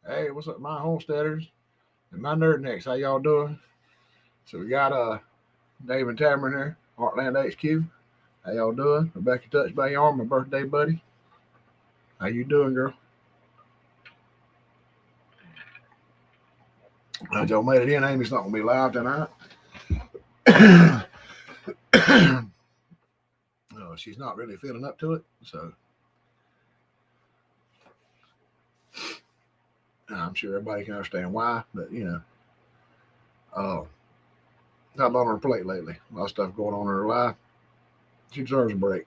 Hey, what's up, my homesteaders and my nerd necks? How y'all doing? So we got Dave and Tamron here, Heartland HQ. How y'all doing? Rebecca touched by your arm, my birthday buddy. How you doing, girl? Glad y'all made it in. Amy's not gonna be live tonight. She's not really feeling up to it, so I'm sure everybody can understand why. But uh, not a lot on her plate lately. A lot of stuff going on in her life. She deserves a break.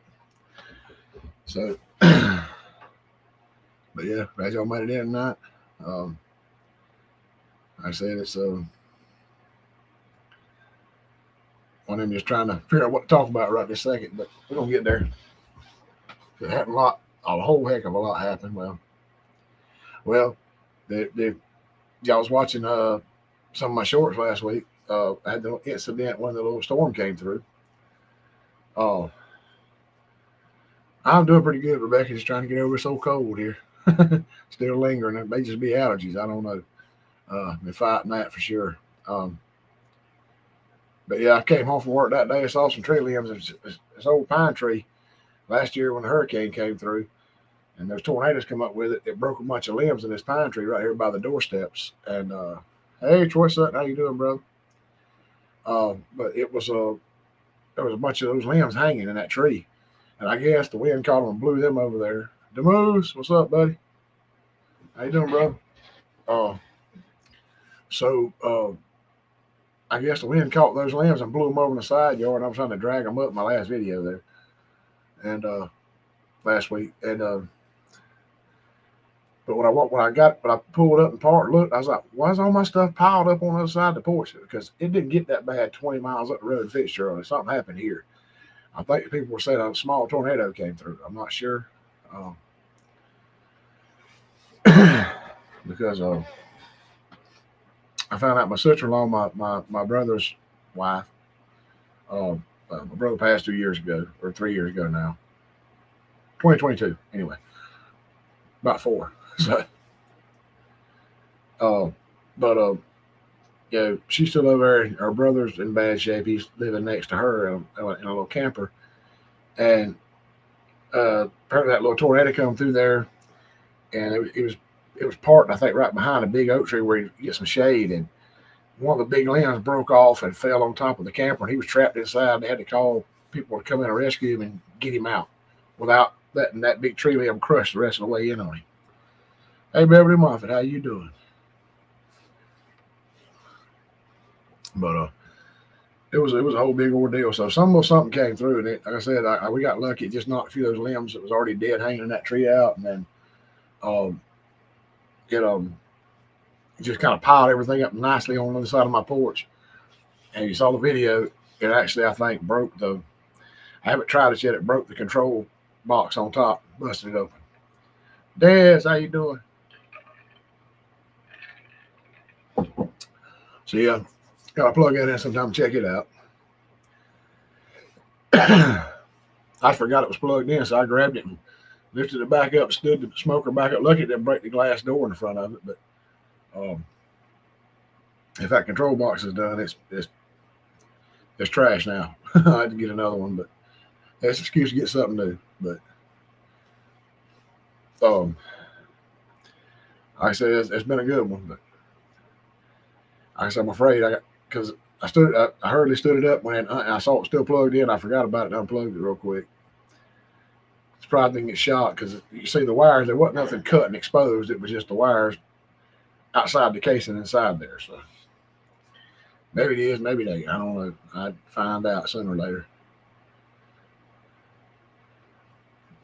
So, but yeah, glad y'all made it in tonight. Um, like I said it's one of them just trying to figure out what to talk about right this second, but we're gonna get there. It happened a whole heck of a lot happened. Well, y'all was watching some of my shorts last week. I had the incident when the little storm came through. Uh, I'm doing pretty good. Rebecca just trying to get over it. So cold here, still lingering. It may just be allergies. I don't know. Been fighting that for sure. Um, but yeah, I came home from work that day. I saw some tree limbs. This old pine tree last year when the hurricane came through and those tornadoes come up with it. It broke a bunch of limbs in this pine tree right here by the doorsteps. And hey, Troy Sutton, how you doing, bro? But there was a bunch of those limbs hanging in that tree, and I guess the wind caught them and blew them over there. Demoose, what's up, buddy? How you doing, bro? Uh, so I guess the wind caught those limbs and blew them over in the side yard. I was trying to drag them up in my last video there, and last week, and but when I pulled up and parked, looked, I was like, why is all my stuff piled up on the other side of the porch? Because it didn't get that bad 20 miles up the road in Fitzgerald. Something happened here. I think people were saying a small tornado came through. I'm not sure. Because I found out my sister-in-law, my brother's wife, my brother passed 2 years ago, or 3 years ago now. 2022, anyway. About four. So, uh, but she's still over there. Her brother's in bad shape. He's living next to her in a little camper, and apparently that little tornado come through there, and it was parked, I think, right behind a big oak tree where you get some shade, and one of the big limbs broke off and fell on top of the camper, and he was trapped inside. They had to call people to come in and rescue him and get him out without letting that big tree limb crush the rest of the way in on him. Hey, Beverly Moffat, how you doing? But it was a whole big ordeal. So something came through, and like I said, we got lucky. It just knocked a few of those limbs that was already dead hanging in that tree out, and then um, it just kind of piled everything up nicely on the other side of my porch. And you saw the video. It actually, I think, broke the. I haven't tried it yet. It broke the control box on top, busted it open. Des, how you doing? So yeah, gotta plug that in sometime. Check it out. I forgot it was plugged in, so I grabbed it and lifted it back up, stood the smoker back up. Lucky it didn't break the glass door in the front of it, but um, if that control box is done, it's trash now. I had to get another one, but that's an excuse to get something new. But um, like I said, it's been a good one. But like I said, I'm afraid because I hurriedly stood it up when I saw it still plugged in. I forgot about it and unplugged it real quick. Surprised I didn't get shot because you see the wires. There wasn't nothing cut and exposed. It was just the wires outside the casing inside there. So maybe it is, maybe it ain't. I don't know. I'd find out sooner or later.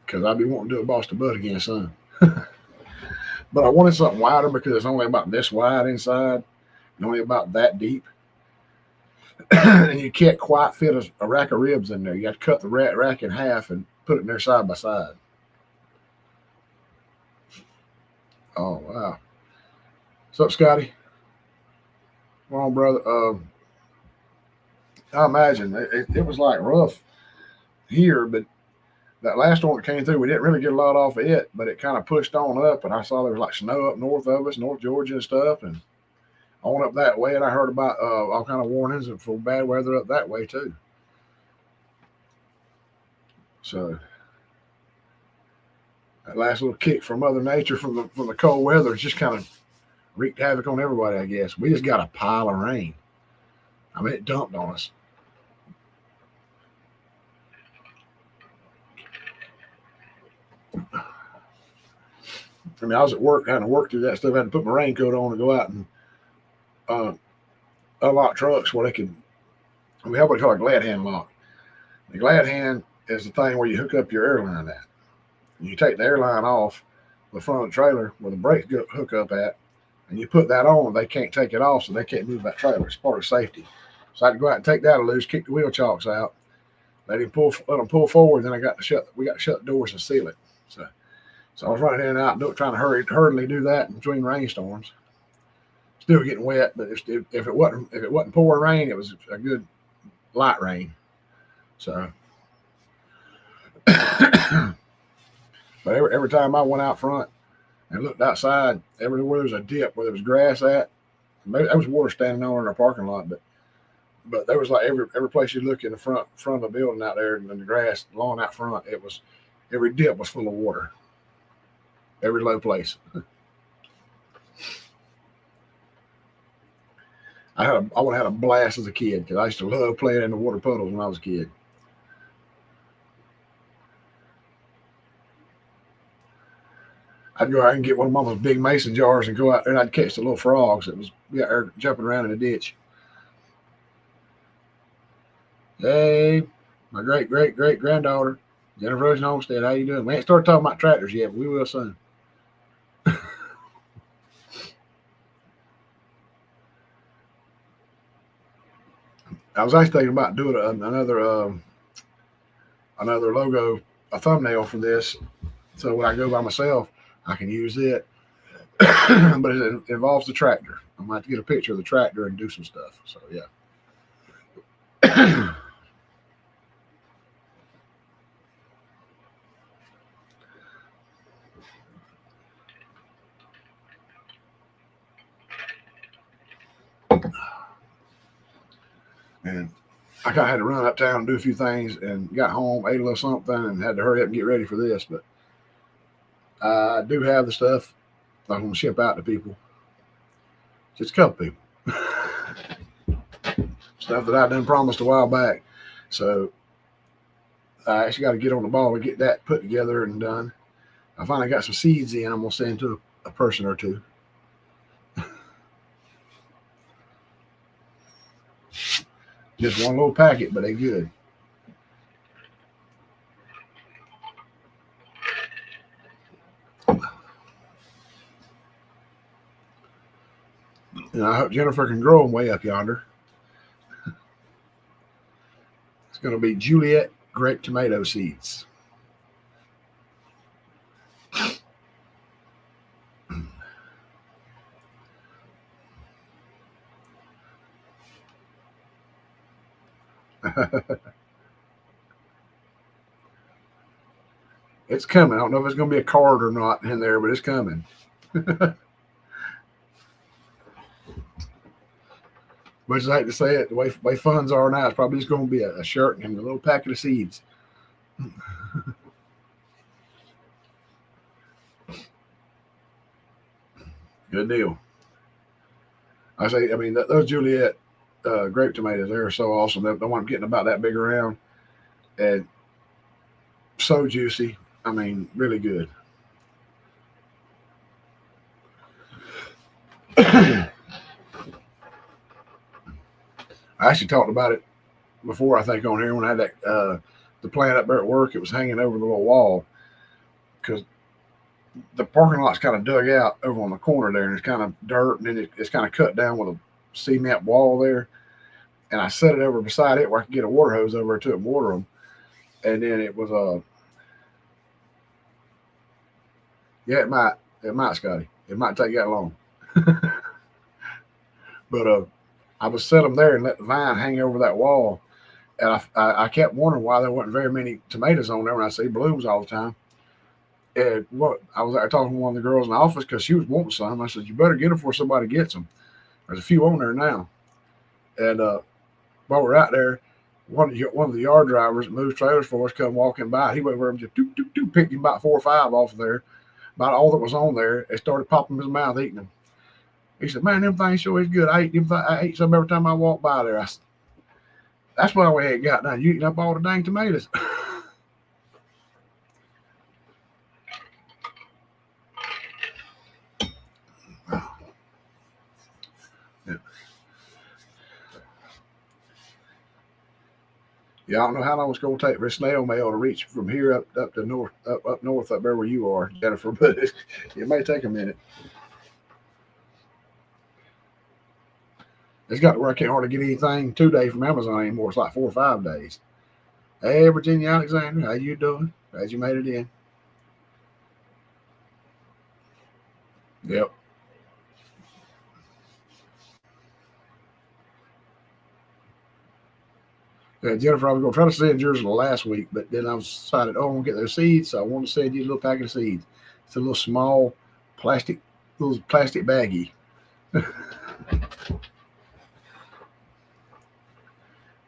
Because I'd be wanting to do a Boston Butt again soon. But I wanted something wider because it's only about this wide inside and only about that deep. And you can't quite fit a rack of ribs in there. You got to cut the rack in half and put it in there side by side. Oh, wow. What's up, Scotty? Come on, brother. I imagine it was like rough here, but that last storm that came through, we didn't really get a lot off of it, but it kind of pushed on up, and I saw there was like snow up north of us, North Georgia and stuff, and on up that way. And I heard about all kind of warnings for bad weather up that way too. So that last little kick from Mother Nature from the cold weather just kind of wreaked havoc on everybody. I guess we just got a pile of rain. I mean, it dumped on us. I mean, I was at work, having to work through that stuff. I had to put my raincoat on and go out and uh, unlock trucks where they could. We have what we call a glad hand lock. The glad hand is the thing where you hook up your airline at. You take the airline off the front of the trailer where the brakes hook up at, and you put that on. They can't take it off, so they can't move that trailer. It's part of safety. So I had to go out and take that loose, kick the wheel chocks out, let them pull forward. Then we got to shut the doors and seal it. So I was running in and out, trying to hurriedly do that between rainstorms. Still getting wet, but if it wasn't pouring rain, it was a good light rain. So, but every time I went out front and looked outside, everywhere there was a dip where there was grass at. Maybe there was water standing on in our parking lot, but there was like every place you look in the front of the building out there and the grass lawn out front, it was every dip was full of water. Every low place. I would have had a blast as a kid because I used to love playing in the water puddles when I was a kid. I'd go out and get one of Mama's big mason jars and go out there and I'd catch the little frogs that was jumping around in the ditch. Hey, my great granddaughter, Jennifer Rosen Homestead, how you doing? We ain't started talking about tractors yet, but we will soon. I was actually thinking about doing another logo, a thumbnail for this, so when I go by myself, I can use it. But it involves the tractor. I'm gonna have to get a picture of the tractor and do some stuff. So yeah. And I kind of had to run uptown and do a few things, and got home, ate a little something, and had to hurry up and get ready for this. But I do have the stuff I'm going to ship out to people, just a couple people. Stuff that I done promised a while back. So I actually got to get on the ball and get that put together and done. I finally got some seeds in. I'm going to send to a person or two. Just one little packet, but they good. And I hope Jennifer can grow them way up yonder. It's going to be Juliet grape tomato seeds. It's coming. I don't know if it's going to be a card or not in there, but it's coming. Much as I hate to say it, the way funds are now, it's probably just going to be a shirt and a little packet of seeds. Good deal. I mean, those Juliet grape tomatoes, they're so awesome. The one I'm getting about that big around and so juicy. I mean, really good. I actually talked about it before, I think, on here when I had that the plant up there at work. It was hanging over the little wall because the parking lot's kind of dug out over on the corner there, and it's kind of dirt, and then it's kind of cut down with a cement wall there. And I set it over beside it where I could get a water hose over to it and water them. And then it was yeah, it might, Scotty, it might take that long. But I would set them there and let the vine hang over that wall. And I kept wondering why there wasn't very many tomatoes on there when I see blooms all the time. And what I was talking to one of the girls in the office because she was wanting some. I said, "You better get them before somebody gets them. There's a few on there now." And while we're out there, one of the yard drivers that moves trailers for us come walking by. He went over and just doop, doop, doop, picked him about 4 or 5 off of there, about all that was on there, and started popping his mouth eating them. He said, "Man, them things sure is good. I ate some every time I walk by there." I said, "That's why we ain't got done. You eating up all the dang tomatoes." Yeah. Yeah, I don't know how long it's going to take for snail mail to reach from here up to north up north up there where you are, Jennifer. But it may take a minute. It's got to where I can't hardly get anything 2 days from Amazon anymore. It's like 4 or 5 days. Hey, Virginia Alexander, how you doing? Glad you made it in. Yep. Jennifer, I was going to try to send yours last week, but then I was decided, oh, I'm going to get those seeds. So I want to send you a little packet of seeds. It's a little small plastic, little plastic baggie.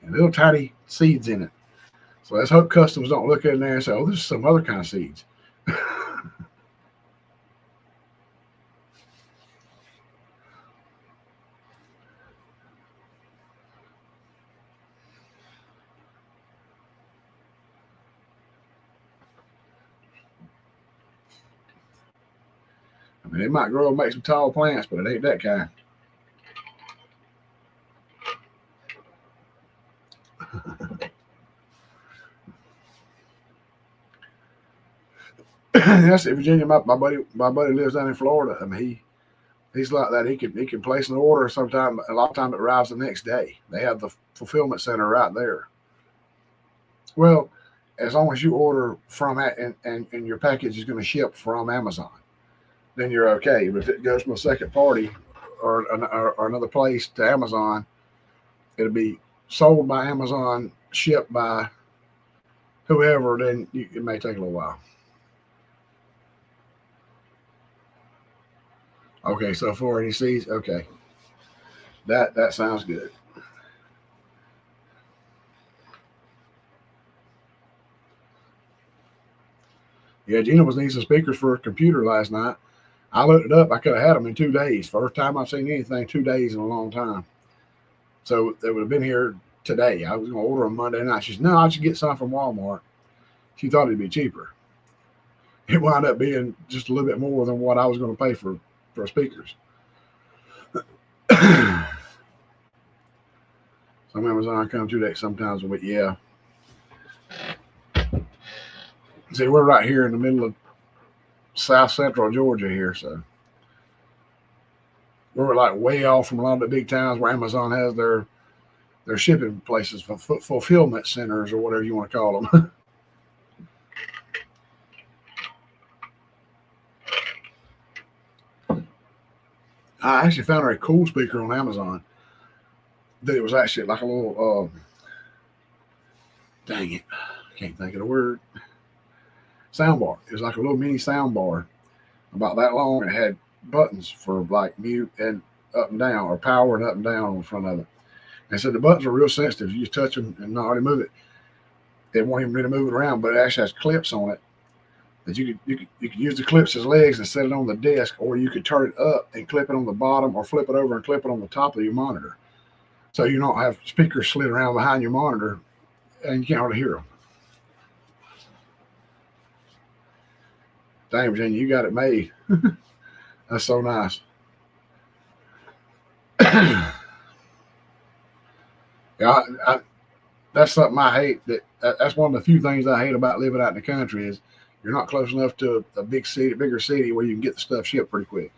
And little tiny seeds in it. So let's hope customers don't look in there and say, oh, this is some other kind of seeds. I mean, it might grow and make some tall plants, but it ain't that kind. That's it, Virginia. My buddy lives down in Florida. I mean, he's like that. He can place an order sometime. A lot of time it arrives the next day. They have the fulfillment center right there. Well, as long as you order from it and your package is going to ship from Amazon, then you're okay. But if it goes from a second party or another place to Amazon, it'll be sold by Amazon, shipped by whoever. Then it may take a little while. Okay, so 480 C's. Okay, that sounds good. Yeah, Gina was needing some speakers for her computer last night. I looked it up. I could have had them in 2 days. First time I've seen anything 2 days in a long time. So they would have been here today. I was going to order them Monday night. She said, "No, I should get some from Walmart." She thought it'd be cheaper. It wound up being just a little bit more than what I was going to pay for speakers. Some Amazon come 2 days sometimes, but yeah. See, we're right here in the middle of South Central Georgia here, so we're like way off from a lot of the big towns where Amazon has their shipping places, fulfillment centers, or whatever you want to call them. I actually found a cool speaker on Amazon that it was actually like a little, dang it, I can't think of the word, sound bar. It was like a little mini sound bar about that long, and it had buttons for like mute and up and down, or power and up and down on the front of it. And so the buttons are real sensitive. You just touch them and not already move it. They won't even really move it around, but it actually has clips on it that you could use the clips as legs and set it on the desk, or you could turn it up and clip it on the bottom, or flip it over and clip it on the top of your monitor. So you don't have speakers slid around behind your monitor and you can't hardly hear them. Dang, Virginia, you got it made. That's so nice. Yeah, that's something I hate. That's one of the few things I hate about living out in the country is you're not close enough to a bigger city where you can get the stuff shipped pretty quick.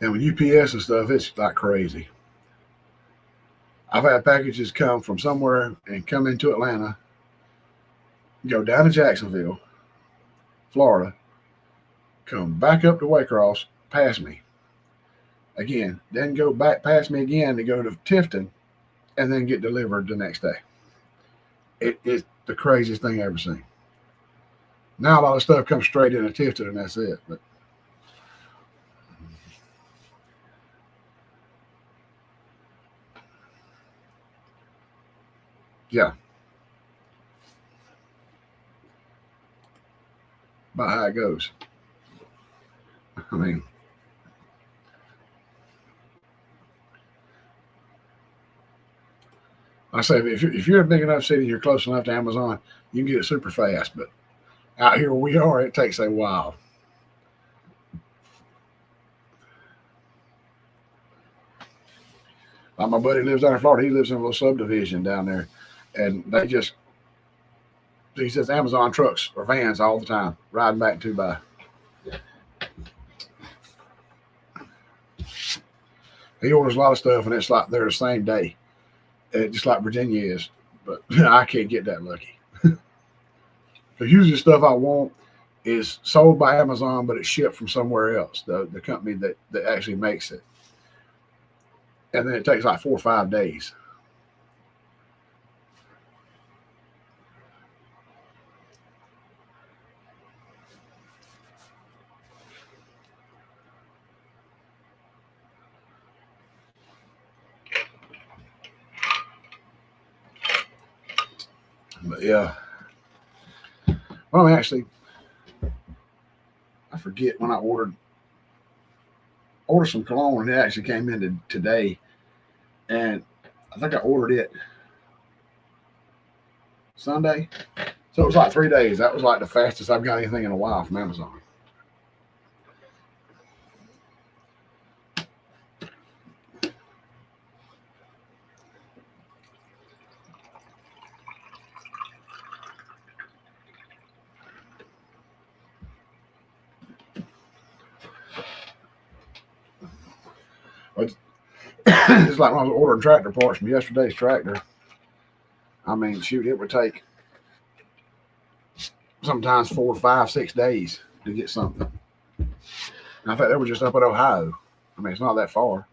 And with UPS and stuff, it's like crazy. I've had packages come from somewhere and come into Atlanta, go down to Jacksonville, Florida, come back up to Waycross, past me again, then go back past me again to go to Tifton, and then get delivered the next day. It's the craziest thing I ever seen. Now a lot of stuff comes straight into Tifton, and that's it. But yeah, about how it goes. I mean, I say if you're a big enough city, you're close enough to Amazon, you can get it super fast. But out here where we are, it takes a while. Like my buddy lives down in Florida. He lives in a little subdivision down there, and he says Amazon trucks or vans all the time riding back to by. He orders a lot of stuff, and it's like they're the same day, just like Virginia is. But I can't get that lucky. Because usually the stuff I want is sold by Amazon, but it's shipped from somewhere else, the company that actually makes it. And then it takes like 4 or 5 days. But yeah. Well, actually, I forget when I ordered some cologne, and it actually came in today. And I think I ordered it Sunday. So it was like 3 days. That was like the fastest I've got anything in a while from Amazon. It's like when I was ordering tractor parts from yesterday's tractor. I mean, shoot, it would take sometimes 4, 5, 6 days to get something. And I think they were just up in Ohio. I mean, it's not that far.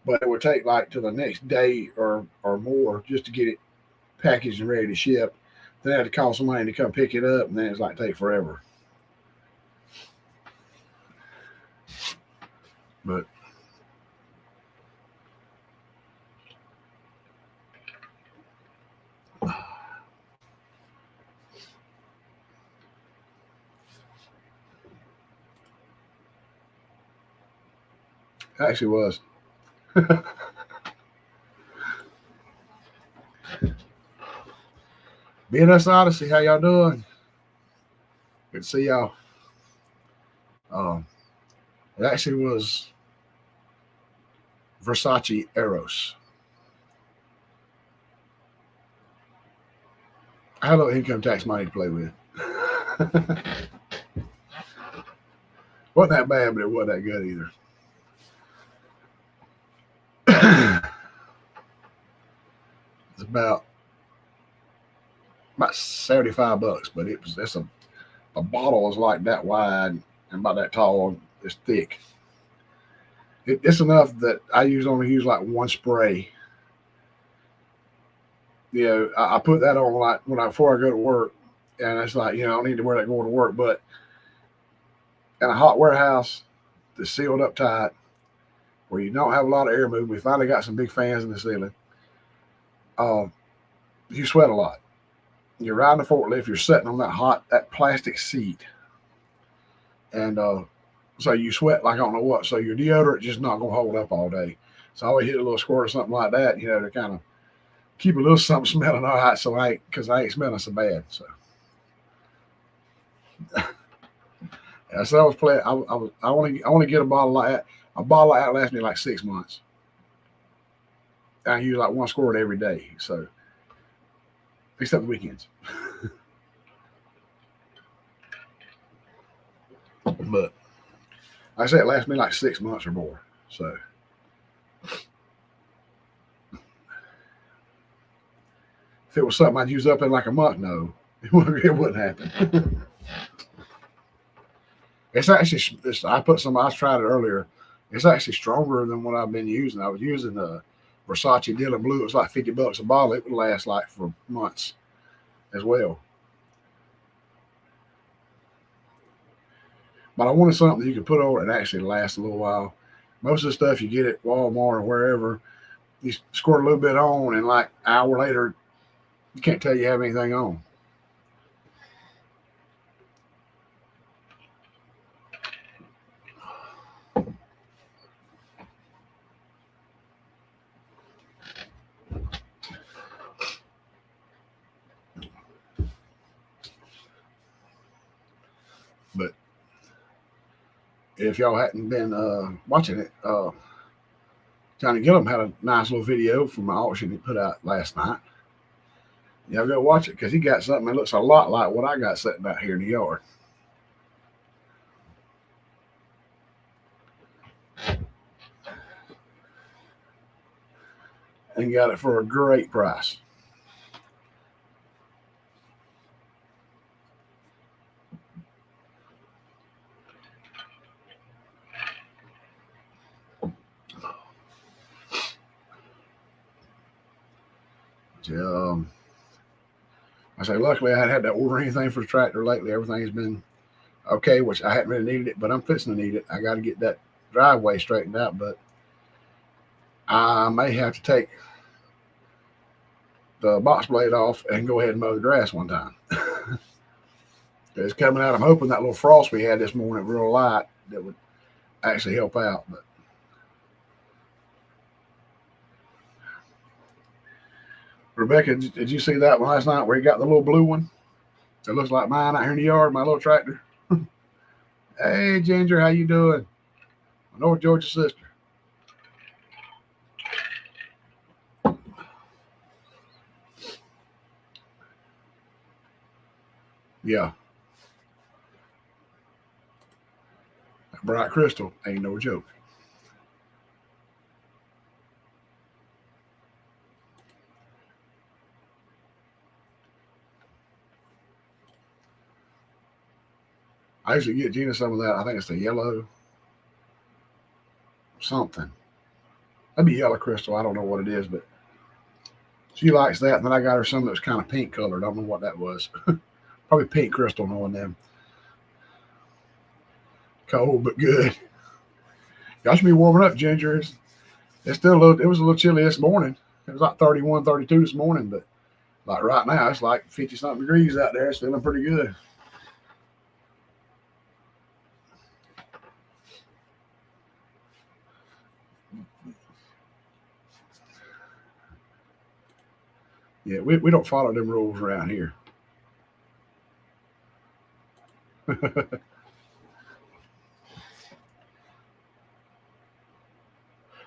But it would take like to the next day or more just to get it packaged and ready to ship. Then I had to call somebody to come pick it up, and then it's like take forever. But it actually was. BNS Odyssey, how y'all doing? Good to see y'all. It actually was Versace Eros. I had a little income tax money to play with. Wasn't that bad, but it wasn't that good either. It's about $75, but that's a bottle is like that wide and about that tall. It's thick. It's enough that I only use like one spray. You know, I put that on like before I go to work, and it's like, I don't need to wear that going to work. But in a hot warehouse that's sealed up tight, where you don't have a lot of air movement, we finally got some big fans in the ceiling. You sweat a lot. You're riding a forklift, you're sitting on that plastic seat, and so you sweat like I don't know what. So your deodorant just not gonna hold up all day. So I always hit a little squirt or something like that, to kind of keep a little something smelling all right. So because I ain't smelling so bad. So yeah, so I was playing. I want to get a bottle like that. A bottle like that lasts me like 6 months. I use like one squirt every day. So except the weekends. But I say it lasts me like 6 months or more. So if it was something I'd use up in like a month, no, it wouldn't happen. It's actually, I put some, I tried it earlier. It's actually stronger than what I've been using. I was using Versace Dylan Blue. It was like $50 a bottle. It would last like for months as well. But I wanted something that you could put over and actually last a little while. Most of the stuff you get at Walmart or wherever, you squirt a little bit on, and like an hour later, you can't tell you have anything on. But if y'all hadn't been watching it, Johnny Gillum had a nice little video from an auction he put out last night. Y'all go watch it because he got something that looks a lot like what I got sitting out here in the yard. And got it for a great price. Um, I say, luckily, I hadn't had to order anything for the tractor lately. Everything's been okay, which I hadn't really needed it, but I'm fixing to need it. I got to get that driveway straightened out, but I may have to take the box blade off and go ahead and mow the grass one time. It's coming out. I'm hoping that little frost we had this morning, real light, that would actually help out. But Rebecca, did you see that one last night where he got the little blue one? It looks like mine out here in the yard, my little tractor. Hey, Ginger, how you doing? North Georgia sister. Yeah, that bright crystal ain't no joke. I usually get Gina some of that. I think it's the yellow something. That'd be yellow crystal. I don't know what it is, but she likes that. And then I got her some that was kind of pink colored. I don't know what that was. Probably pink crystal, knowing them. Cold but good. Y'all should be warming up, Ginger. It's still a little. It was a little chilly this morning. It was like 31, 32 this morning, but like right now it's like 50 something degrees out there. It's feeling pretty good. Yeah, we don't follow them rules around here.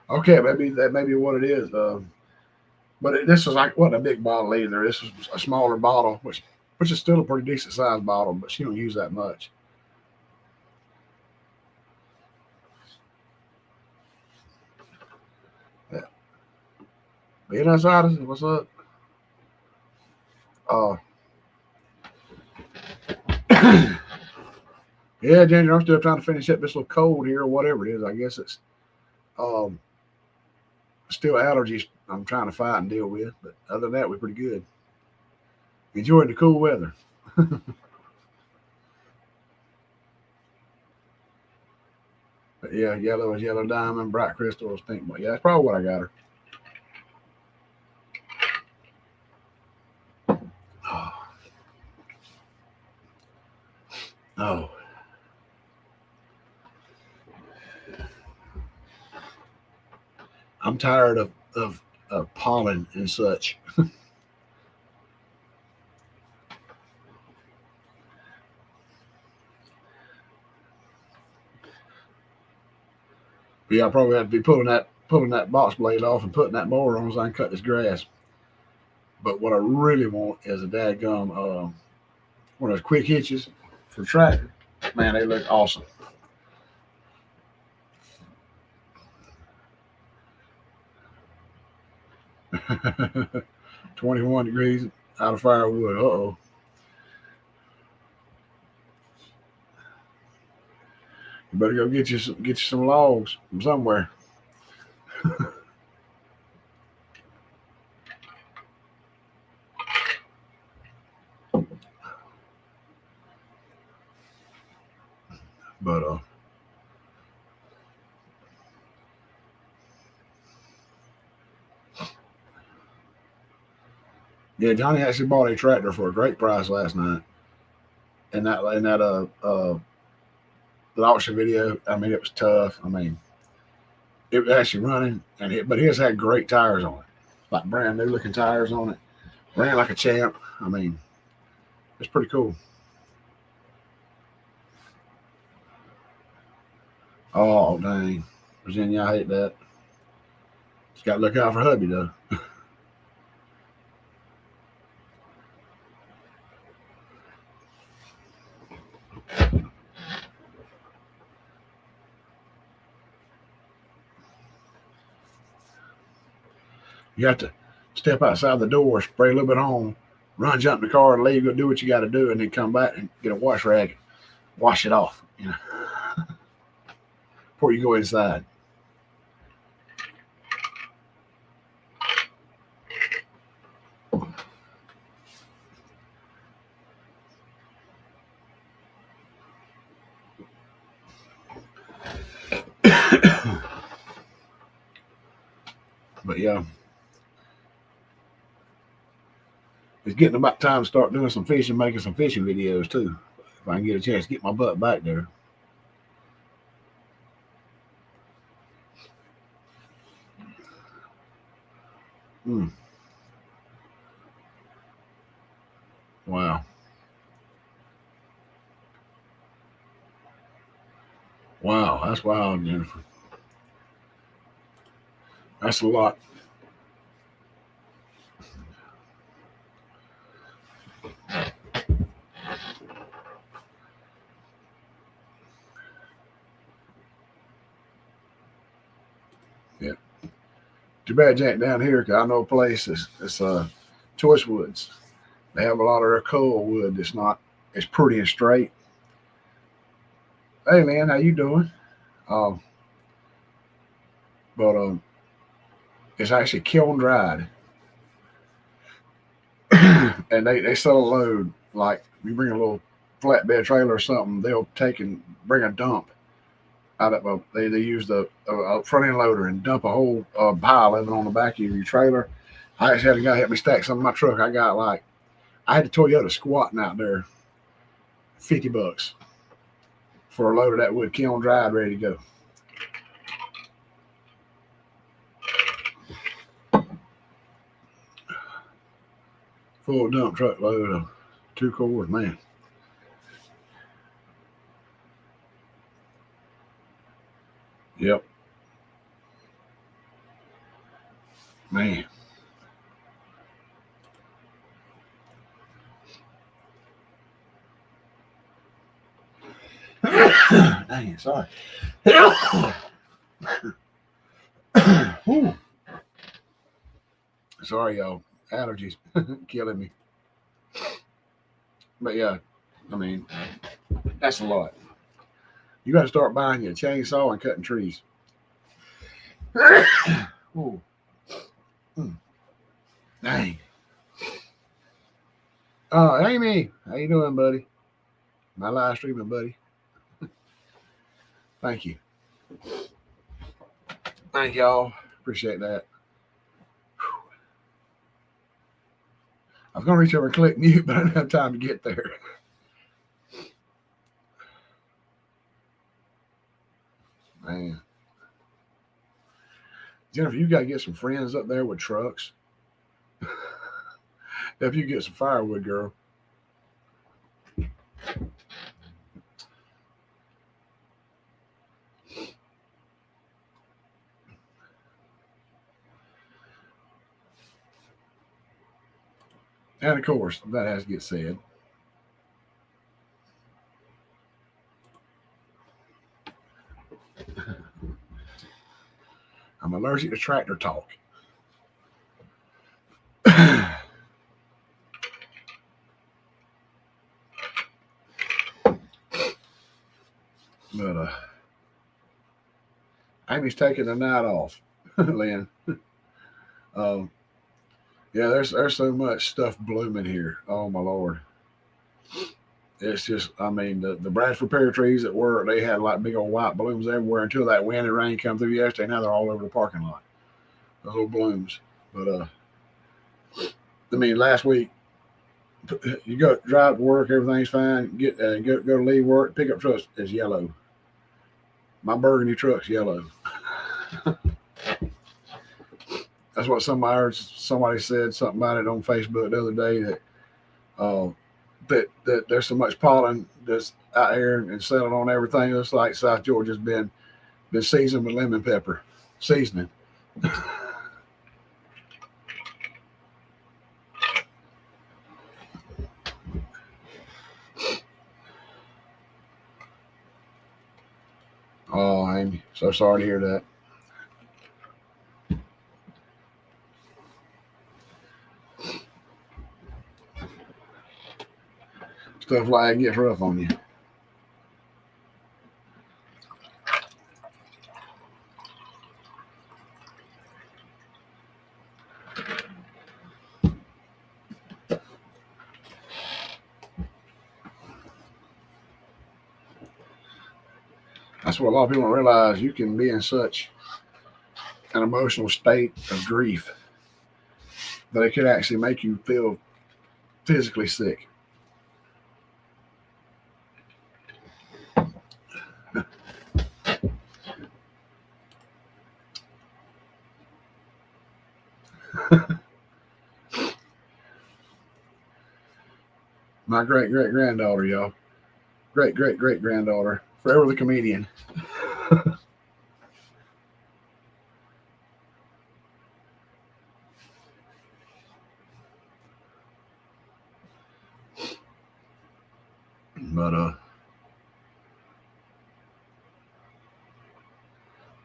Okay, maybe that may be what it is. But this was like wasn't a big bottle either. This was a smaller bottle, which is still a pretty decent sized bottle, but she don't use that much. Yeah. Being outside, what's up? Uh, yeah, Ginger, I'm still trying to finish up this little cold here or whatever it is. I guess it's um, still allergies I'm trying to fight and deal with. But other than that, we're pretty good. Enjoying the cool weather. But yeah, yellow is yellow diamond, bright crystal is pink. But yeah, that's probably what I got her. Oh, oh. I'm tired of pollen and such. But yeah, I probably have to be pulling that box blade off and putting that mower on so I can cut this grass. But what I really want is a dadgum one of those quick hitches for tractor. Man, they look awesome. 21 degrees out of firewood. Uh oh. You better go get you some logs from somewhere. But yeah, Johnny actually bought a tractor for a great price last night. And that the auction video, I mean, it was tough. I mean, it was actually running, but his had great tires on it, like brand new looking tires on it. Ran like a champ. I mean, it's pretty cool. Oh dang, Virginia, I hate that. Just got to look out for hubby though. You have to step outside the door, spray a little bit on, run, jump in the car, and leave, go do what you got to do, and then come back and get a wash rag, wash it off, before you go inside. But yeah, it's getting about time to start doing some fishing, making some fishing videos too. If I can get a chance to get my butt back there. Mm, wow. Wow, that's wild, Jennifer. That's a lot. Yeah. Too bad you ain't down here, because I know a place. It's Choice Woods. They have a lot of their coal wood that's not it's pretty and straight. Hey man, how you doing? Um, but it's actually kiln dried, and they sell a load. Like you bring a little flatbed trailer or something, they'll take and bring a dump out of they use the front end loader and dump a whole pile of it on the back of your trailer. I actually had a guy help me stack some of my truck. I had to Toyota squatting out there, $50 for a load of that wood kiln dried, ready to go. Full dump truck load of 2 cores, man. Yep, man. Dang, sorry. Sorry, y'all. Allergies killing me. But yeah, I mean, that's a lot. You got to start buying you a chainsaw and cutting trees. Ooh. Mm. Dang. Oh, Amy, how you doing, buddy? My live streaming, buddy. Thank you. Thank y'all. Appreciate that. I was gonna reach over and click mute, but I didn't have time to get there. Man, Jennifer, you gotta get some friends up there with trucks. If you get some firewood, girl. And of course, that has to get said. I'm allergic to tractor talk. But Amy's taking the night off, Lynn. Um, yeah, there's so much stuff blooming here. Oh my lord. It's just, I mean, the Bradford pear trees at work, they had like big old white blooms everywhere until that wind and rain come through yesterday. Now they're all over the parking lot. Those little blooms. But I mean, last week you go drive to work, everything's fine. Go to leave work, pickup truck is yellow. My burgundy truck's yellow. That's what somebody said something about it on Facebook the other day uh, that there's so much pollen that's out here and settling on everything. It's like South Georgia's been seasoned with lemon pepper seasoning. Oh, Amy, so sorry to hear that. Stuff like that gets rough on you. That's what a lot of people don't realize. You can be in such an emotional state of grief that it could actually make you feel physically sick. My great granddaughter, y'all. Great granddaughter. Forever the comedian. But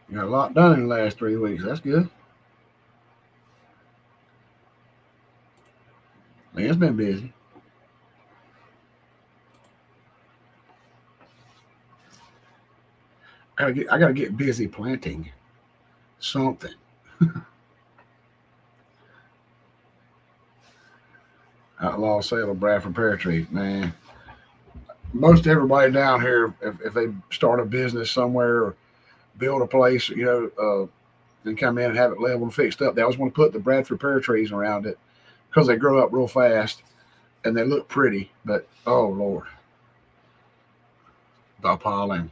you got a lot done in the last 3 weeks. That's good. Man, it's been busy. I gotta get busy planting something. Outlaw sale of Bradford pear trees, man. Most everybody down here, if they start a business somewhere or build a place, and come in and have it leveled and fixed up, they always want to put the Bradford pear trees around it because they grow up real fast and they look pretty. But oh Lord, the pollen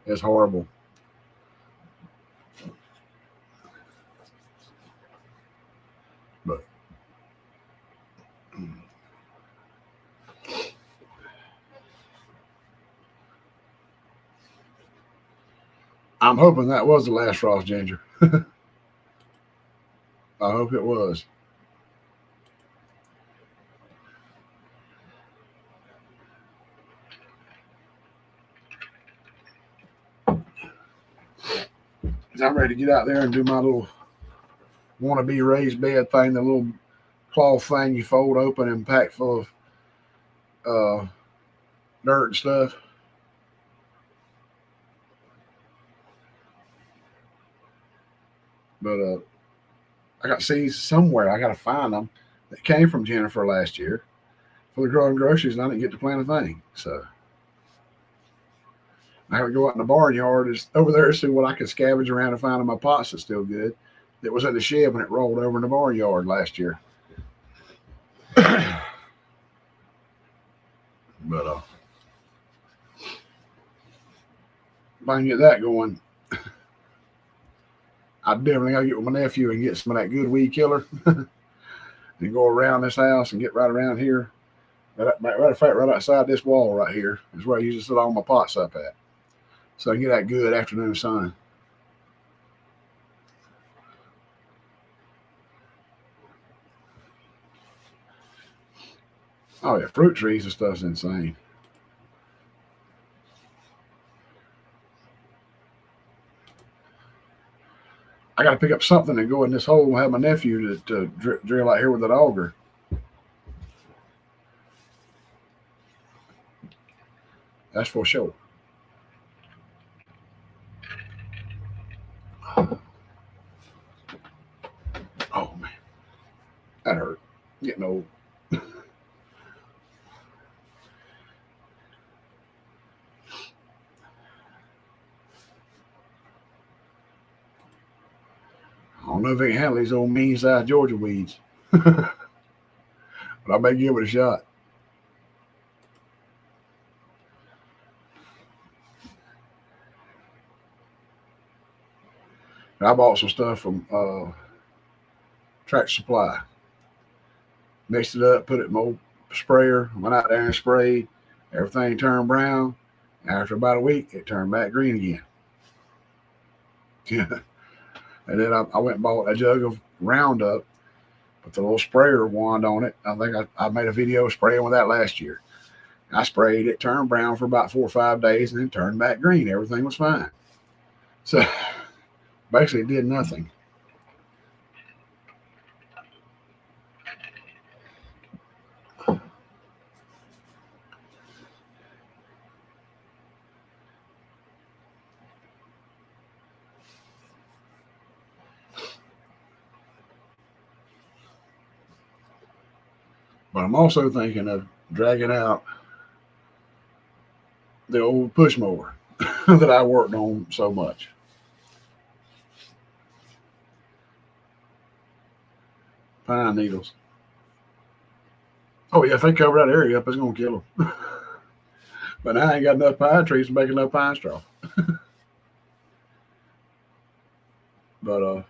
is horrible. But I'm hoping that was the last frost, Ginger. I hope it was. I'm ready to get out there and do my little wannabe raised bed thing, the little cloth thing you fold open and pack full of dirt and stuff. But I got seeds somewhere. I got to find them that came from Jennifer last year for the growing groceries, and I didn't get to plant a thing. So I have to go out in the barnyard over there to see what I can scavenge around and find in my pots that's still good. That was in the shed when it rolled over in the barnyard last year. But if I can get that going, I definitely gotta get with my nephew and get some of that good weed killer and go around this house and get right around here. Matter of fact, right outside this wall right here is where I usually set all my pots up at. So I can get that good afternoon sun. Oh yeah, fruit trees and stuff's insane. I got to pick up something and go in this hole and have my nephew to drill out here with an auger. That's for sure. That hurt. Getting old. I don't know if they can handle these old mean-sized Georgia weeds, but I may give it a shot. I bought some stuff from Tractor Supply. Mixed it up, put it in my old sprayer, went out there and sprayed. Everything turned brown. After about a week, it turned back green again. Yeah. And then I went and bought a jug of Roundup with the little sprayer wand on it. I think I made a video spraying with that last year. I sprayed it, turned brown for about 4 or 5 days, and then turned back green. Everything was fine. So basically, it did nothing. But I'm also thinking of dragging out the old push mower that I worked on so much. Pine needles. Oh yeah, if they cover that area up, it's gonna kill them. But I ain't got enough pine trees to make enough pine straw. But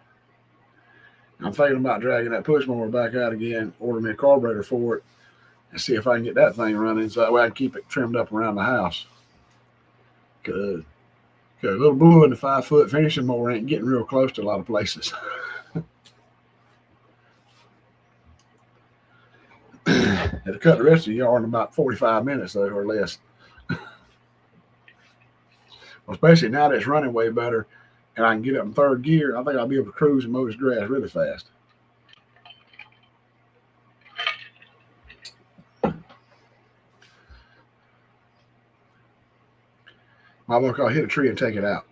I'm thinking about dragging that push mower back out again, order me a carburetor for it, and see if I can get that thing running so that way I can keep it trimmed up around the house. Cause a little blue in the 5 foot finishing mower ain't getting real close to a lot of places. It'll cut the rest of the yard in about 45 minutes though, or less. Well, especially now that it's running way better and I can get up in third gear, I think I'll be able to cruise and mow this grass really fast. My luck, I'll hit a tree and take it out.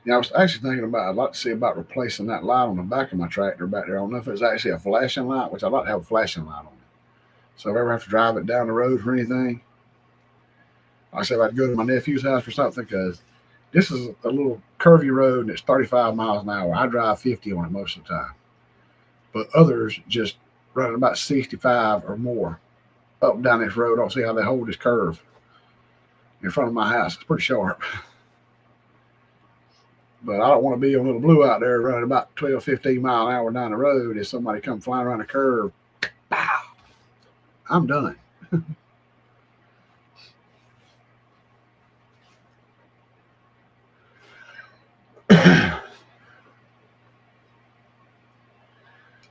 Yeah, I was actually thinking about, I'd like to see about replacing that light on the back of my tractor back there. I don't know if it's actually a flashing light, which I'd like to have a flashing light on it. So if I ever have to drive it down the road for anything, I said I'd go to my nephew's house for something because this is a little curvy road and it's 35 miles an hour. I drive 50 on it most of the time. But others just running about 65 or more up and down this road. I don't see how they hold this curve in front of my house. It's pretty sharp. But I don't want to be a little blue out there running about 12, 15 mile an hour down the road. If somebody come flying around a curve, pow, I'm done.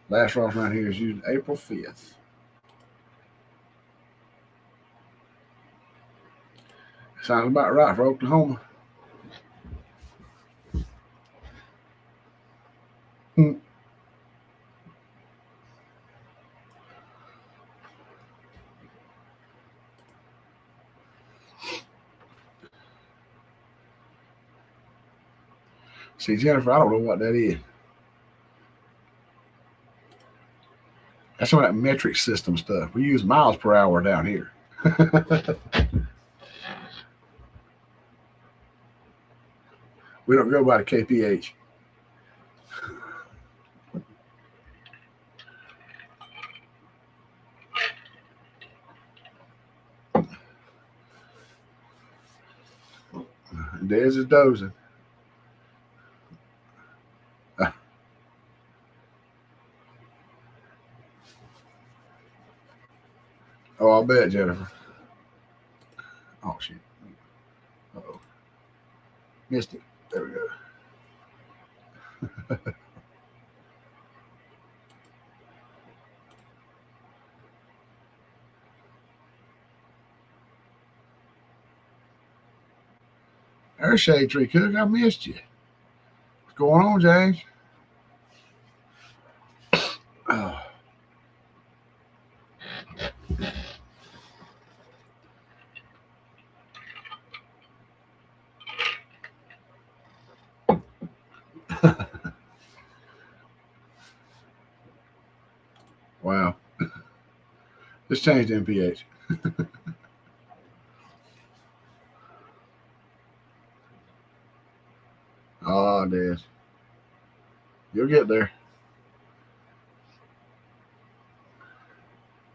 Last frost around here is usually April 5th. Sounds about right for Oklahoma. See, Jennifer, I don't know what that is. That's some of that metric system stuff. We use miles per hour down here. We don't go by the kph. Dez is dozing. Oh, I'll bet, Jennifer. Oh, shit. Uh-oh. Missed it. There we go. There's Shade Tree Cook. I missed you. What's going on, James? Wow. Just change the MPH. Oh, it is. You'll get there.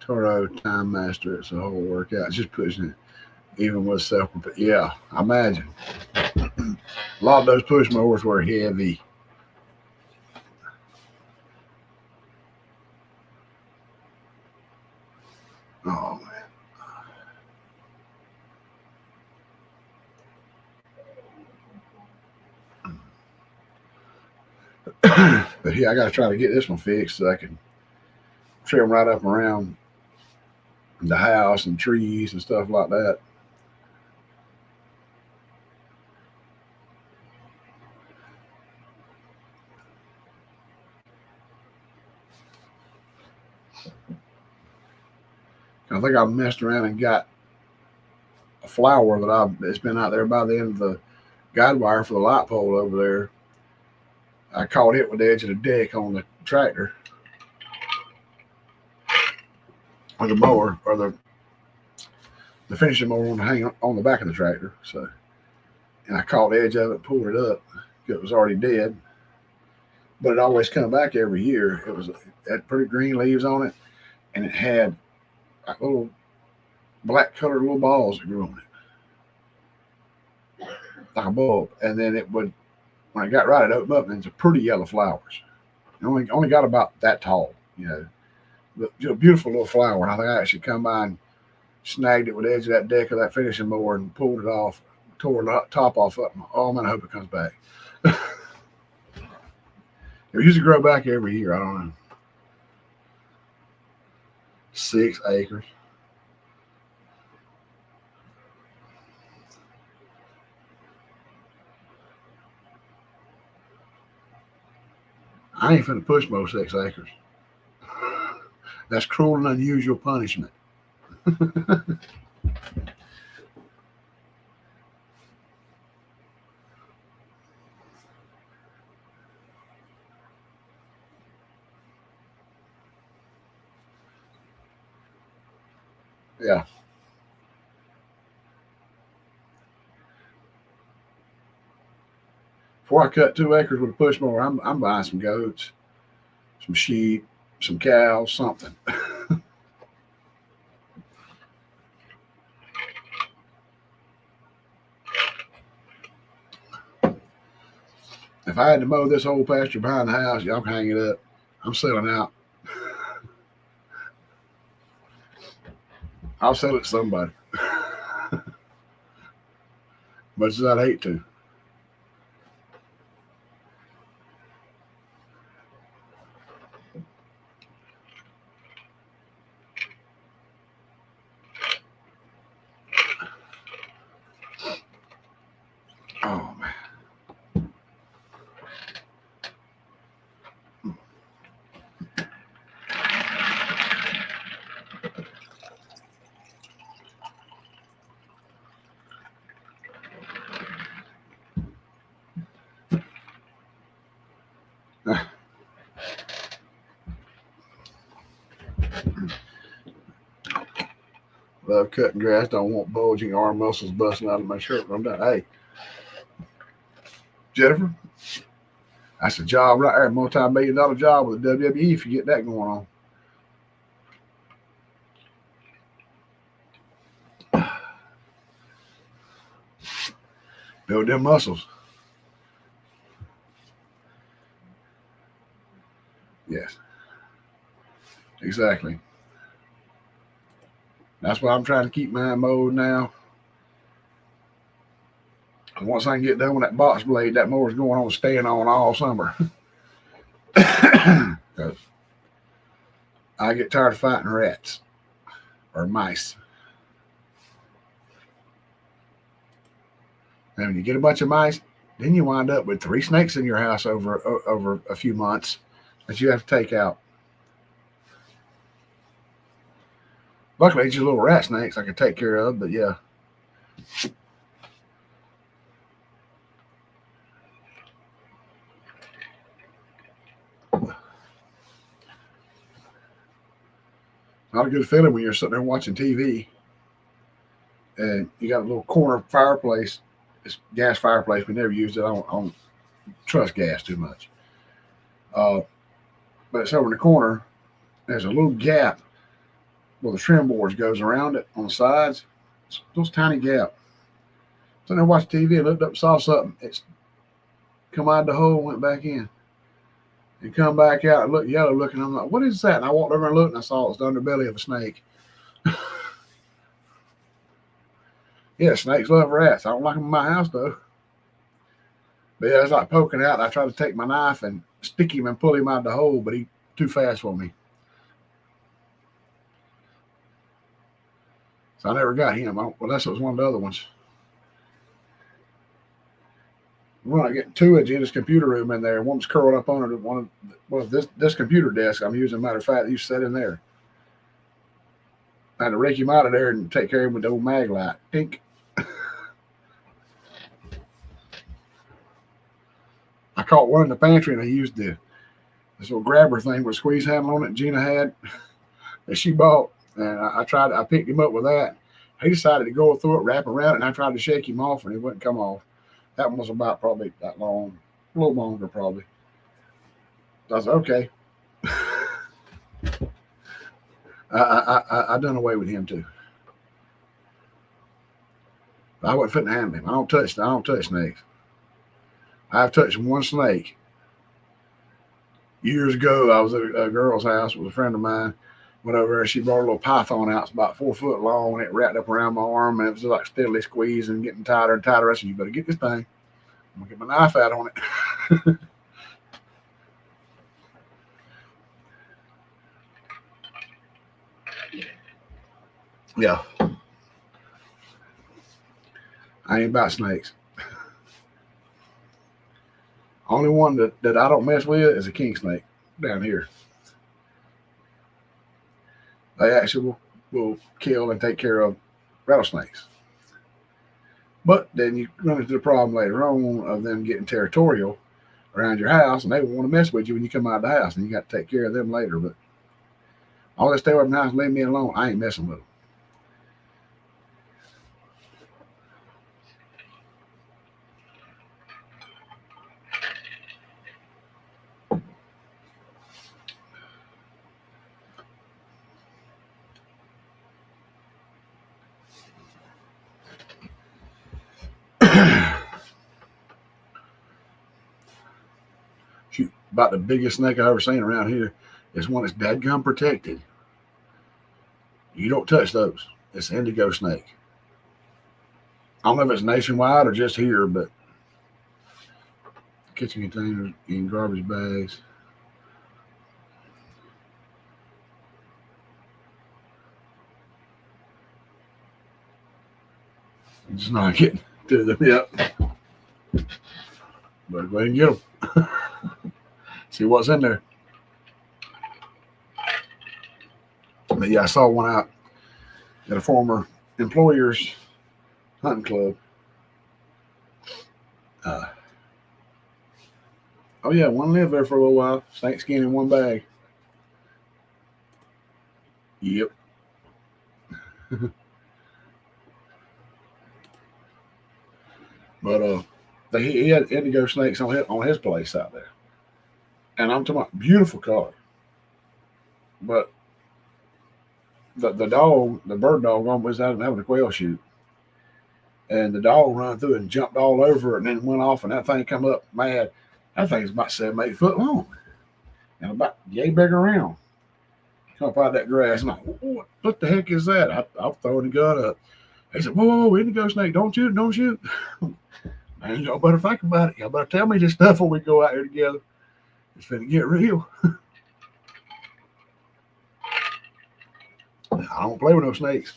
Toro Time Master. It's a whole workout. It's just pushing it even with self. Yeah, I imagine. A lot of those push mowers were heavy. Oh man. But yeah, I got to try to get this one fixed so I can trim right up around the house and trees and stuff like that. I think I messed around and got a flower that it's been out there by the end of the guide wire for the light pole over there. I caught it with the edge of the deck on the tractor or the mower or the finishing mower on the hang on the back of the tractor. So, and I caught the edge of it, pulled it up. It was already dead, but it always come back every year. It had pretty green leaves on it, and it had like little black colored little balls that grew on it, like a bulb. And then it would, when it got right, it opened up, and it's a pretty yellow flowers. It only got about that tall, but just a beautiful little flower. And I think I actually come by and snagged it with the edge of that deck of that finishing mower and pulled it off, tore the top off of it. Oh man, I hope it comes back. It used to grow back every year. I don't know. 6 acres. I ain't finna push mow 6 acres. That's cruel and unusual punishment. Yeah. Before I cut 2 acres with a push mower, I'm buying some goats, some sheep, some cows, something. If I had to mow this whole pasture behind the house, y'all can hang it up. I'm selling out. I'll sell it to somebody. Much as I'd hate to. Oh man. Love cutting grass. Don't want bulging arm muscles busting out of my shirt. I'm done. Hey, Jennifer, that's a job right there. Multi-million-dollar job with the WWE if you get that going on. Build them muscles. Yes, exactly. That's why I'm trying to keep mine mowed now. And once I can get done with that box blade, that mower's going on staying on all summer. Because I get tired of fighting rats or mice. And when you get a bunch of mice, then you wind up with 3 snakes in your house over a few months that you have to take out. Luckily, it's just little rat snakes I can take care of, but yeah. Not a good feeling when you're sitting there watching TV and you got a little corner fireplace. It's gas fireplace. We never used it. I don't trust gas too much. Uh, but it's over in the corner. There's a little gap where the trim boards goes around it on the sides. It's those tiny gap. So I watched TV and looked up, saw something. It's come out of the hole, went back in, and come back out. It looked yellow looking. I'm like, what is that? And I walked over and looked, and I saw it was the underbelly of a snake. Yeah, snakes love rats. I don't like them in my house though. But yeah, it's like poking out. And I tried to take my knife and stick him and pull him out of the hole, but he too fast for me. So I never got him. Unless it was one of the other ones. When I get two of you in this computer room in there, one was curled up under one of this computer desk I'm using. Matter of fact, you sat in there. I had to rake him out of there and take care of him with the old mag light. Pink. I caught one in the pantry and I used this little grabber thing with a squeeze handle on it Gina had that she bought. And I picked him up with that. He decided to go through it, wrap around it, and I tried to shake him off and he wouldn't come off. That one was about probably that long, a little longer probably. So I was okay. I done away with him too. I wasn't fitting to handle him. I don't touch snakes. I've touched one snake years ago. I was at a girl's house with a friend of mine. Went over there. She brought a little python out. It's about 4 foot long, and it wrapped up around my arm, and it was like steadily squeezing, getting tighter and tighter. I said, "You better get this thing. I'm gonna get my knife out on it." Yeah, I ain't about snakes. Only one that I don't mess with is a king snake down here. They actually will kill and take care of rattlesnakes. But then you run into the problem later on of them getting territorial around your house, and they want to mess with you when you come out of the house, and you got to take care of them later. But all they stay away from the house, leave me alone. I ain't messing with them. Shoot, about the biggest snake I've ever seen around here is one that's dadgum protected. You don't touch those. It's an indigo snake. I don't know if it's nationwide or just here, but kitchen containers in garbage bags. It's not getting to them yet. Better go ahead and get them. See what's in there. But yeah, I saw one out at a former employer's hunting club. Uh, oh yeah, one lived there for a little while. Snake skin in one bag. Yep. But he had indigo snakes on his place out there, and I'm talking about beautiful color. But the dog, the bird dog, was out having a quail shoot, and the dog ran through and jumped all over it, and then went off, and that thing come up mad. That thing's about 7, 8 foot long, and about yay big around. Come up out of that grass, and I'm like, what the heck is that? I'm throwing the gun up. He said, whoa, indigo snake, don't shoot, don't shoot. Man, y'all better think about it. Y'all better tell me this stuff when we go out here together. It's finna get real. I don't play with no snakes.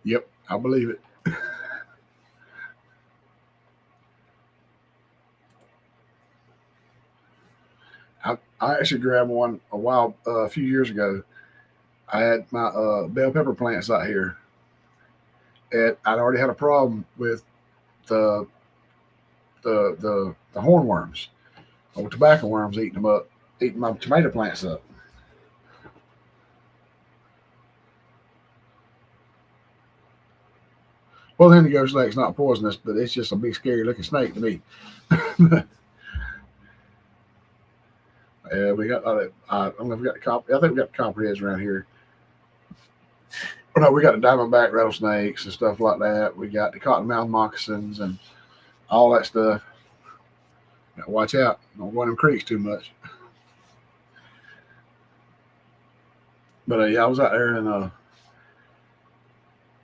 Yep, I believe it. I actually grabbed one a few years ago, I had my bell pepper plants out here, and I'd already had a problem with the the hornworms, or tobacco worms eating them up, eating my tomato plants up. Well, the indigo snake's not poisonous, but it's just a big scary looking snake to me. We got I don't know if we got the copper. I think we got the copperheads around here. Oh no, we got the diamondback rattlesnakes and stuff like that. We got the cottonmouth moccasins and all that stuff. Now, watch out! Don't go in them creeks too much. But yeah, I was out there and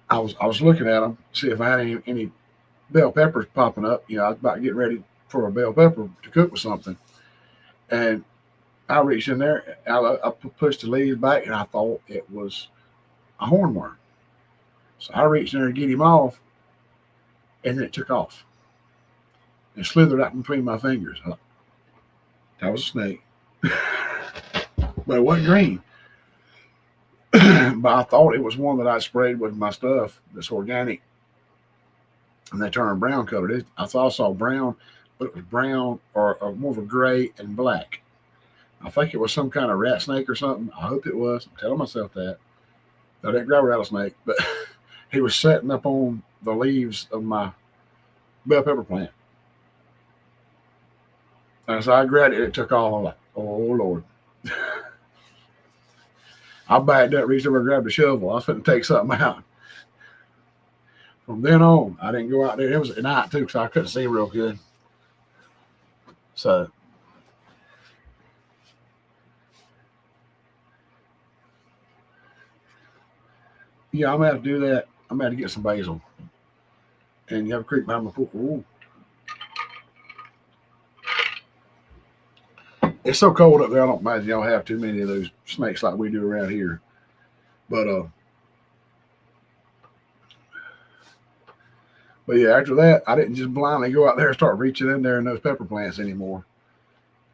I was looking at them, see if I had any bell peppers popping up. You know, I was about getting ready for a bell pepper to cook with something, and I reached in there, I pushed the leaves back, and I thought it was a hornworm. So I reached in there to get him off, and then it took off and slithered out between my fingers. That was a snake, but it wasn't green. But I thought it was one that I sprayed with my stuff that's organic, and they turned brown colored. I thought I saw brown, but it was brown or more of a gray and black. I think it was some kind of rat snake or something. I hope it was. I'm telling myself that. I didn't grab a rattlesnake, but he was setting up on the leaves of my bell pepper plant. And so I grabbed it, it took off. I'm like, oh Lord. I backed up, reached over and grabbed a shovel. I was going to take something out. From then on, I didn't go out there. It was at night too, so I couldn't see real good. So yeah, I'm gonna have to do that. I'm gonna have to get some basil. And you have a creek behind my pool. Ooh. It's so cold up there. I don't imagine y'all have too many of those snakes like we do around here. But yeah, after that, I didn't just blindly go out there and start reaching in there in those pepper plants anymore.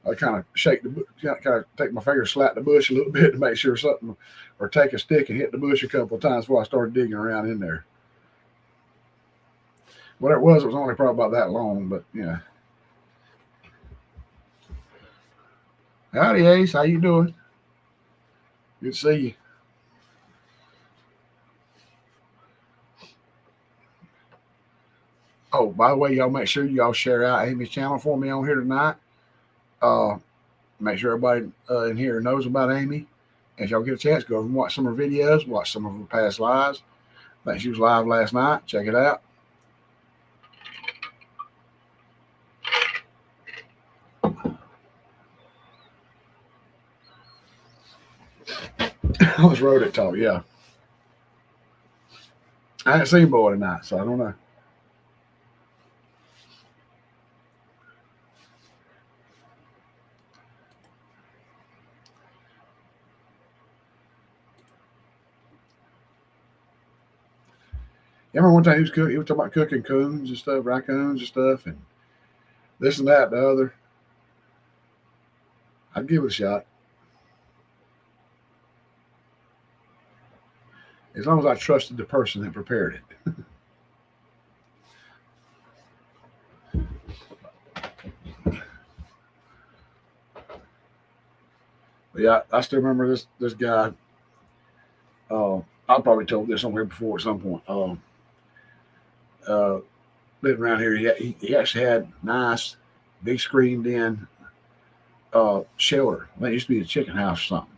I kind of shake the, kind of take my finger, slap the bush a little bit to make sure something, or take a stick and hit the bush a couple of times before I started digging around in there. Whatever it was only probably about that long, but yeah. Howdy, Ace. How you doing? Good to see you. Oh, by the way, y'all make sure y'all share out Amy's channel for me on here tonight. Uh, Make sure everybody in here knows about Amy. If y'all get a chance, go and watch some of her videos, watch some of her past lives. I think she was live last night. Check it out. I was road at talk, yeah. I haven't seen Boy tonight, so I don't know. You remember one time he was talking about cooking coons and stuff, raccoons and stuff, and this and that and the other. I'd give it a shot. As long as I trusted the person that prepared it. But yeah, I still remember this guy. I probably told this on here before at some point. Uh, Living around here, he actually had nice, big screened in shelter. I think it used to be a chicken house or something.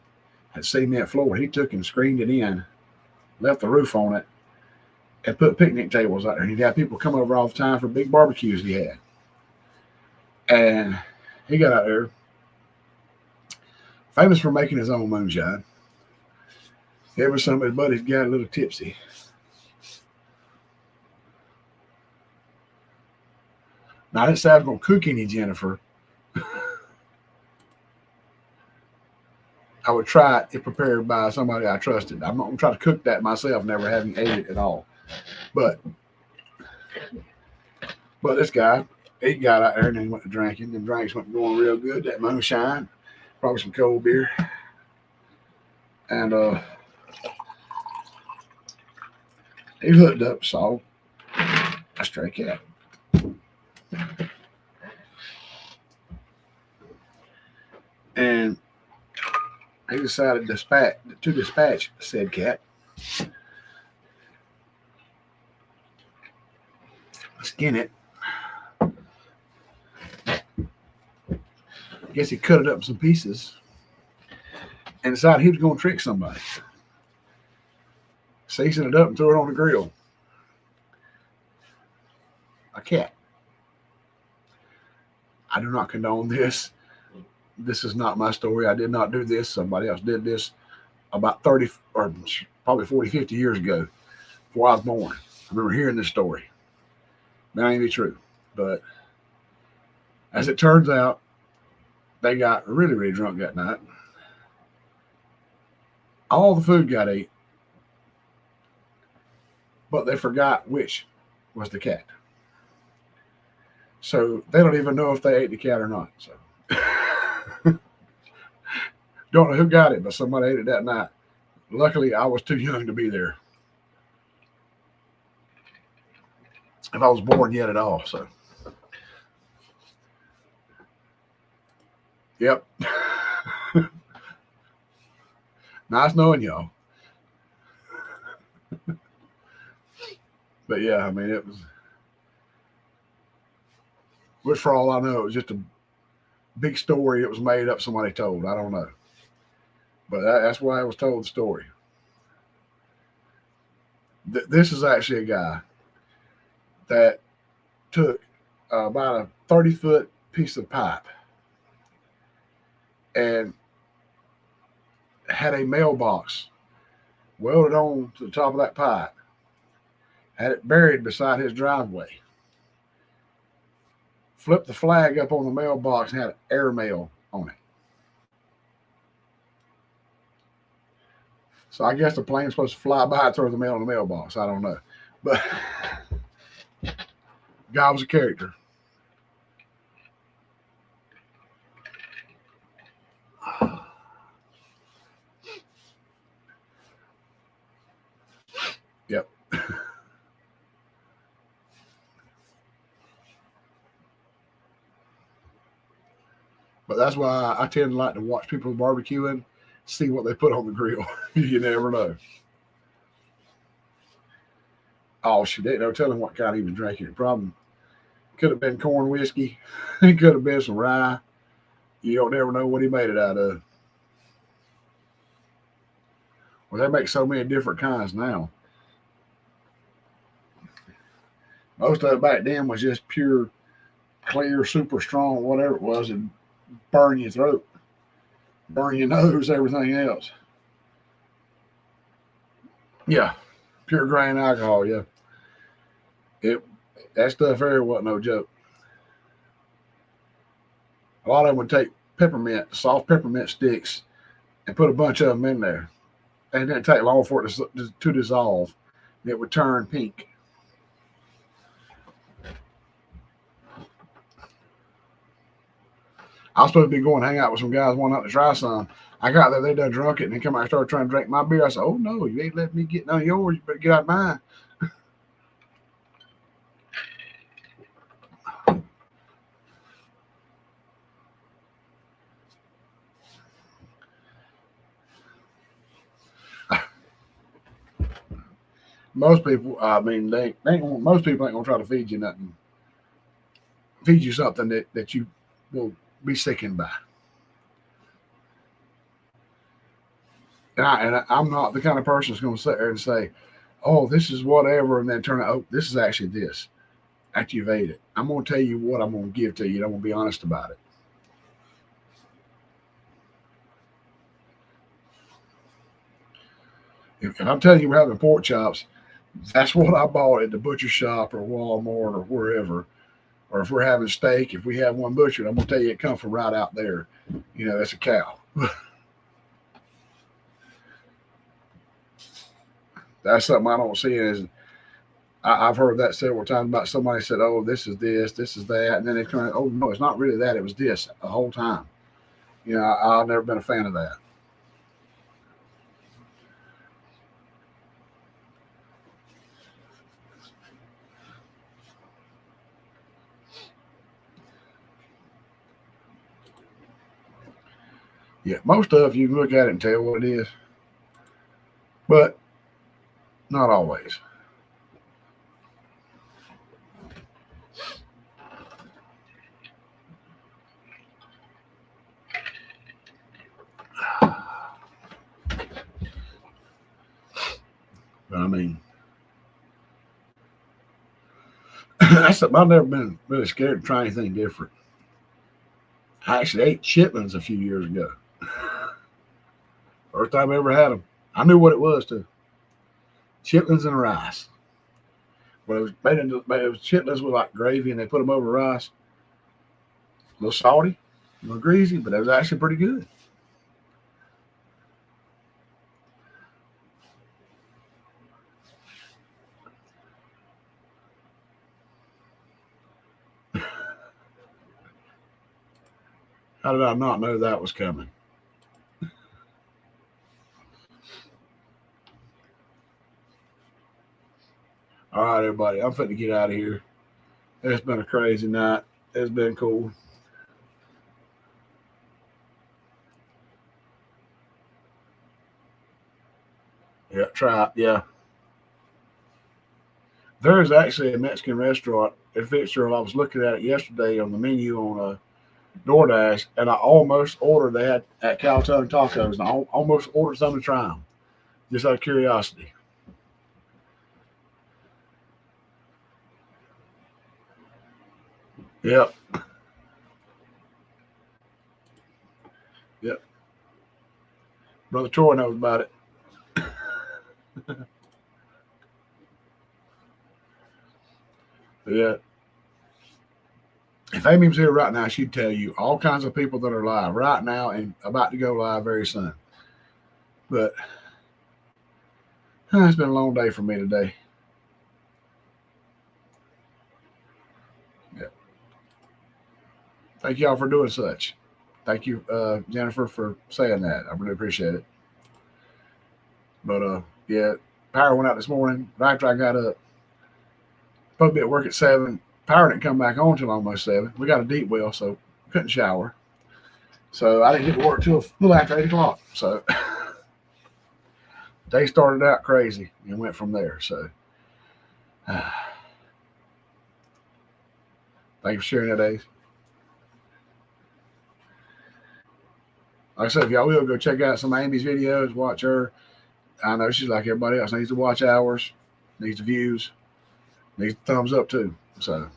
Had cement floor. He took and screened it in, left the roof on it, and put picnic tables out there. And he'd have people come over all the time for big barbecues he had. And he got out there, famous for making his own moonshine. Ever some of his buddies got a little tipsy. Now, I didn't say I was going to cook any Jennifer. I would try it if prepared by somebody I trusted. I'm not going to try to cook that myself, never having ate it at all. But this guy, he got out there and then he went to drinking. The drinks went going real good. That moonshine, probably some cold beer. And He looked up, saw a stray cat. And he decided to dispatch said cat, skin it. Guess he cut it up in some pieces and decided he was going to trick somebody. Seasoned it up and threw it on the grill. A cat. I do not condone this. This is not my story. I did not do this. Somebody else did this about 30 or probably 40, 50 years ago before I was born. I remember hearing this story. That ain't be true. But as it turns out, they got really, really drunk that night. All the food got ate, but they forgot which was the cat. So they don't even know if they ate the cat or not. So don't know who got it, but somebody ate it that night. Luckily, I was too young to be there. If I was born yet at all, so yep. Nice knowing y'all. But yeah, I mean, it was, which for all I know, it was just a big story. It was made up. Somebody told. I don't know, but that's why I was told the story. This is actually a guy that took about a 30-foot piece of pipe and had a mailbox welded on to the top of that pipe, had it buried beside his driveway, flipped the flag up on the mailbox and had airmail on it. So I guess the plane's supposed to fly by and throw the mail in the mailbox. I don't know. But guy was a character. Yep. But that's why I tend to like to watch people barbecuing, see what they put on the grill. You never know. Oh, she didn't know telling what kind he was drinking. It probably could have been corn whiskey. It could have been some rye. You don't never know what he made it out of. Well, they make so many different kinds now. Most of it back then was just pure, clear, super strong, whatever it was, and burn your throat, burn your nose, everything else. Yeah, pure grain alcohol. Yeah, it that stuff there wasn't no joke. A lot of them would take peppermint, soft peppermint sticks, and put a bunch of them in there, and it didn't take long for it to dissolve. And it would turn pink. I was supposed to be going to hang out with some guys one night to try some. I got there, they done drunk it, and then come out and started trying to drink my beer. I said, "Oh no, you ain't letting me get none of yours. You better get out of mine." Most people, I mean, they ain't gonna, most people ain't gonna try to feed you nothing, feed you something that you will be sickened by. I'm not the kind of person that's gonna sit there and say, "Oh, this is whatever," and then turn out, "Oh, this is actually this." After you've ate it, I'm gonna tell you what I'm gonna give to you. And I'm gonna be honest about it. If I'm telling you we're having pork chops, that's what I bought at the butcher shop or Walmart or wherever. Or if we're having steak, if we have one butchered, I'm gonna tell you it comes from right out there. You know, that's a cow. That's something I don't see as I've heard that several times about somebody said, "Oh, this is that," and then they come, "Oh no, it's not really that. It was this the whole time." You know, I've never been a fan of that. Yeah, most stuff you can look at it and tell what it is, but not always. But I mean, I've never been really scared to try anything different. I actually ate chitlins a few years ago. First time I ever had them. I knew what it was too. Chitlins and rice. But it was made into it was chitlins with like gravy, and they put them over rice. A little salty, a little greasy, but it was actually pretty good. How did I not know that was coming? All right, everybody, I'm fitting to get out of here. It's been a crazy night. It's been cool. Yeah, try it. Yeah. There's actually a Mexican restaurant in Fitzgerald. I was looking at it yesterday on the menu on DoorDash, and I almost ordered that at Caltone Tacos, and I almost ordered some to try them, just out of curiosity. Yep, yep. Brother Troy knows about it. But yeah, if Amy was here right now, she'd tell you all kinds of people that are live right now and about to go live very soon. But it's been a long day for me today. Yeah. Thank y'all for doing such. Thank you, Jennifer, for saying that. I really appreciate it. But yeah, power went out this morning right after I got up. Supposed to be at work at 7. Power didn't come back on till almost 7. We got a deep well, so couldn't shower. So I didn't get to work till a little after 8 o'clock. So day started out crazy and went from there. So thank you for sharing that, Dave. Like I said, if y'all will go check out some of Amy's videos, watch her. I know she's like everybody else, needs to watch ours, needs the views, needs the thumbs up too. So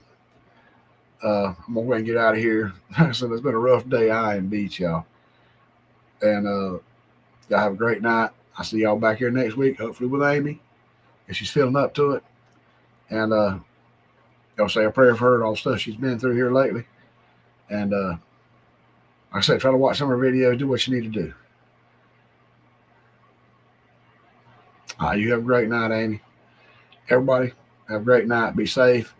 I'm gonna go ahead and get out of here. So it's been a rough day. I am beat, y'all. And y'all have a great night. I'll see y'all back here next week, hopefully with Amy, if she's feeling up to it. And y'all say a prayer for her and all the stuff she's been through here lately. And like I said, try to watch some of her videos, do what you need to do. You have a great night, Amy. Everybody, have a great night. Be safe.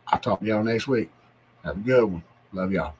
I'll talk to y'all next week. Have a good one. Love y'all.